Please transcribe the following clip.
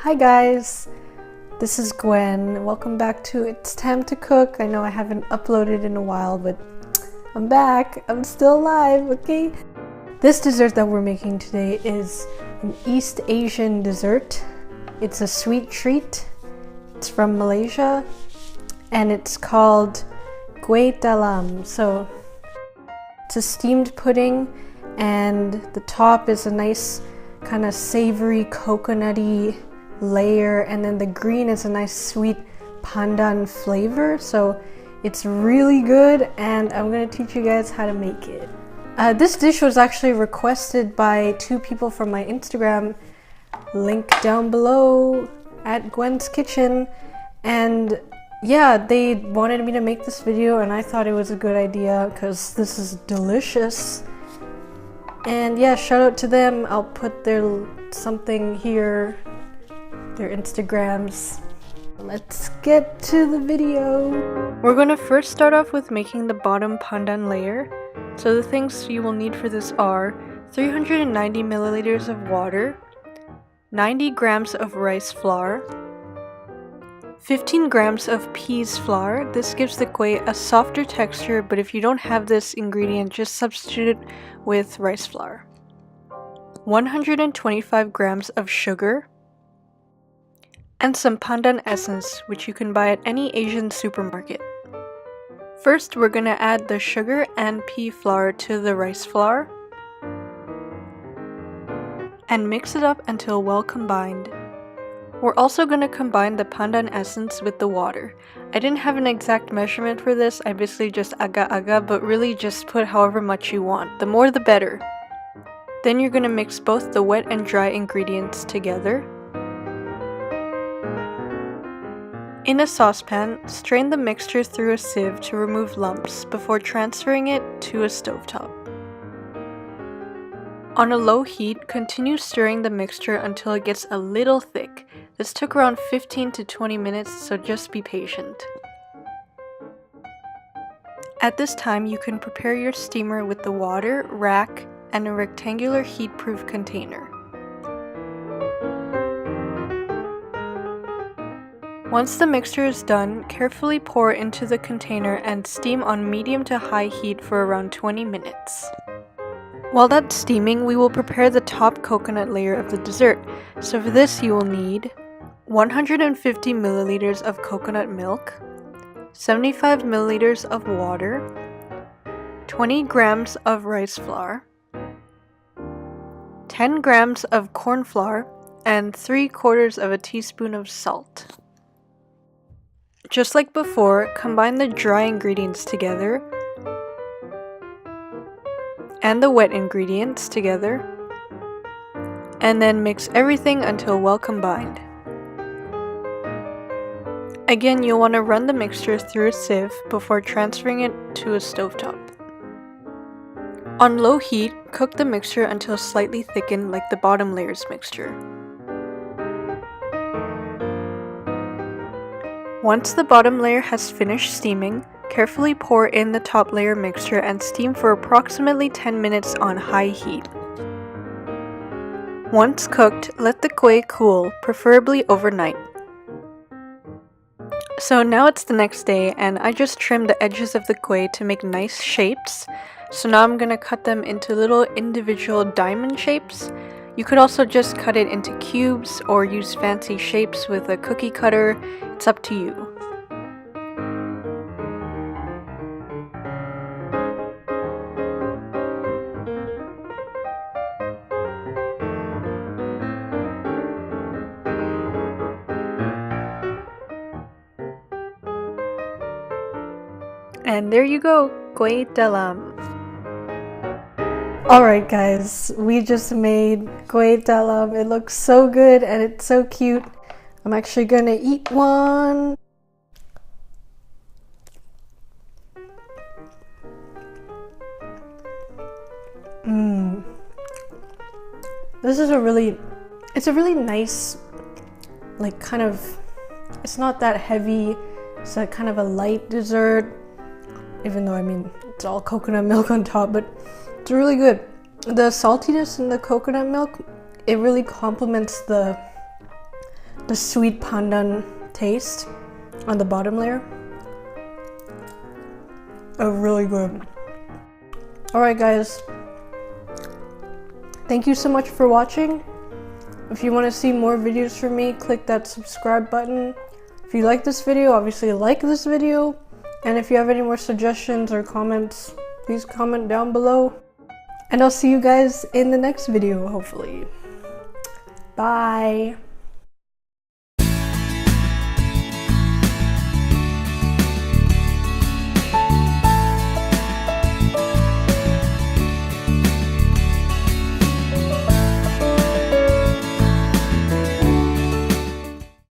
Hi guys, this is Gwen. Welcome back to It's Time to Cook. I know I haven't uploaded in a while, but I'm back. I'm still alive, okay? This dessert that we're making today is an East Asian dessert. It's a sweet treat. It's from Malaysia and it's called Kuih Talam. So it's a steamed pudding and the top is a nice kind of savory coconutty layer, and then the green is a nice sweet pandan flavor. So it's really good and I'm gonna teach you guys how to make it. This dish was actually requested by two people from my Instagram, link down below at Gwen's Kitchen, and yeah, they wanted me to make this video and I thought it was a good idea because this is delicious. And yeah, shout out to them. I'll put their something here, their Instagrams. Let's get to the video. We're going to first start off with making the bottom pandan layer. So the things you will need for this are 390 milliliters of water, 90 grams of rice flour, 15 grams of peas flour. This gives the kuih a softer texture, but if you don't have this ingredient, just substitute it with rice flour. 125 grams of sugar, and some pandan essence, which you can buy at any Asian supermarket. First, we're gonna add the sugar and pea flour to the rice flour and mix it up until well combined. We're also going to combine the pandan essence with the water. I didn't have an exact measurement for this, I basically just aga-aga, but really just put however much you want. The more the better. Then you're going to mix both the wet and dry ingredients together. In a saucepan, strain the mixture through a sieve to remove lumps before transferring it to a stovetop. On a low heat, continue stirring the mixture until it gets a little thick. This took around 15 to 20 minutes, so just be patient. At this time, you can prepare your steamer with the water, rack, and a rectangular heat-proof container. Once the mixture is done, carefully pour into the container and steam on medium to high heat for around 20 minutes. While that's steaming, we will prepare the top coconut layer of the dessert. So for this you will need 150 milliliters of coconut milk, 75 milliliters of water, 20 grams of rice flour, 10 grams of corn flour, and 3/4 of a teaspoon of salt. Just like before, combine the dry ingredients together and the wet ingredients together, and then mix everything until well combined. Again, you'll want to run the mixture through a sieve before transferring it to a stovetop. On low heat, cook the mixture until slightly thickened like the bottom layer's mixture. Once the bottom layer has finished steaming, carefully pour in the top layer mixture and steam for approximately 10 minutes on high heat. Once cooked, let the kuih cool, preferably overnight. So now it's the next day and I just trimmed the edges of the kuih to make nice shapes. So now I'm gonna cut them into little individual diamond shapes. You could also just cut it into cubes or use fancy shapes with a cookie cutter. It's up to you. And there you go, Kuih Talam. Alright guys, we just made Kuih Talam. It looks so good and it's so cute. I'm actually gonna eat one. This is it's a really nice, like kind of, it's not that heavy. It's a kind of a light dessert. Even though, I mean, it's all coconut milk on top, but it's really good. The saltiness in the coconut milk, it really complements the the sweet pandan taste on the bottom layer. Oh, really good. Alright guys, thank you so much for watching. If you want to see more videos from me, click that subscribe button. If you like this video, obviously like this video. And if you have any more suggestions or comments, please comment down below. And I'll see you guys in the next video, hopefully. Bye!